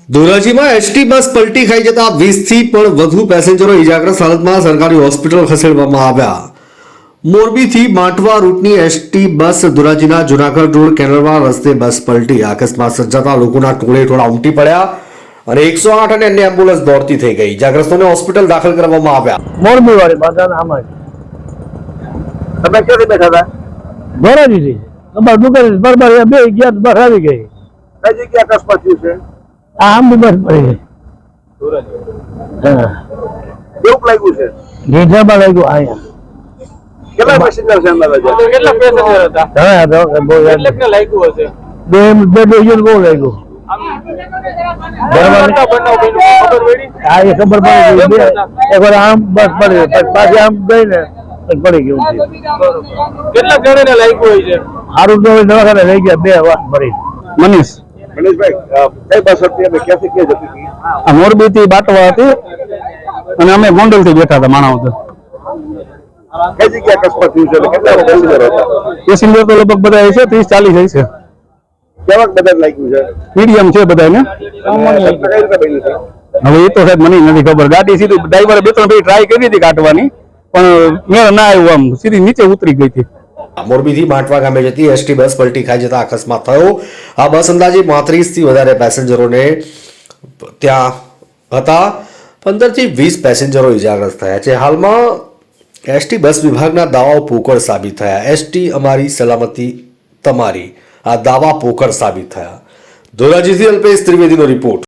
ધોરાજીમાં ST bus પલટી ખાઈ જતા 20 થી પણ વધુ પેસેન્જરો ઇજાગ્રસ્ત હાલતમાં સરકારી હોસ્પિટલ ખસેડવામાં આવ્યા। મોરબીથી માટવા રૂટની એસટી બસ ધોરાજીના જુનાગઢ રોડ કેનાલમાં રસ્તે બસ પલટી। અકસ્માત સર્જાતા લોકોના ટોળે ટોળા ઉમટી પડ્યા અને 108 અને અન્ય એમ્બ્યુલન્સ દોડતી થઈ ગઈ। ઇજાગ્રસ્તોને હોસ્પિટલ દાખલ કરવામાં આવ્યા। મોરબી વાળી બાજાના આમાં તમે ક્યાંથી બેઠા હતા? ધોરાજીથી અમાર દુકાન બરાબર બે ગયા બસ આવી ગઈ। કઈ જગ્યાએ અકસ્માત થયું છે? આ આમ બસ પડી ગઈ। હા કેવું લાગ્યું છે? ઘેટામાં લાગ્યું અહીંયા। કેટલા પેસેન્જર છે અંદાજે? કેટલા પેસેન્જર હતા? હા તો બહુ કેટલાકને લાગ્યું હશે? બે બે બહુ લાગ્યું। ખબર પડી? હા એ ખબર પડી ગઈ। એકવાર આમ બસ પડી પછી પાછી આમ ગઈ ને પડી ગયું। કેટલા જણાને લાગ્યું હોય છે? સારું તો દવાખાને લઈ ગયા બે વાત ભરી। મનીષ મનીષભાઈ, કઈ બસ હતી અને ક્યાંથી ક્યાં જતી હતી? આ મોરબી થી બાટવા હતી અને અમે ગોંડલ થી બેઠા હતા માણાવદર। કઈ જગ્યાએ અકસ્માત થયું છે અને કેટલા પેસેન્જર હતા? પેસેન્જર તો લગભગ બધા છે 30-40 છે। કેવાક બધા લાગ્યું છે? મીડિયમ છે બધાને। અને ઘટના કઈ રીતે બની છે? હવે એ તો સાહેબ મને નથી ખબર। ગાડી સીધી ડ્રાઈવરે 2-3 ફેરી ટ્રાય કરી હતી કાઢવાની પણ મેળ ના આવ્યું, આમ સીધી નીચે ઉતરી ગઈ હતી। મોરબીથી માટવા ગામે જતી એસટી બસ પલટી ખાઈ જતા અકસ્માત થયો। આ બસ અંદાજે 35 થી વધારે પેસેન્જરોને ત્યાં હતા। 15 થી 20 પેસેન્જરો ઇજાગ્રસ્ત થયા છે। હાલમાં એસટી બસ વિભાગના દાવાઓ પોકળ સાબિત થયા। એસટી અમારી સલામતી તમારી, આ દાવા પોકળ સાબિત થયા। ધોરાજીથી અલ્પેશ ત્રિવેદીનો રિપોર્ટ।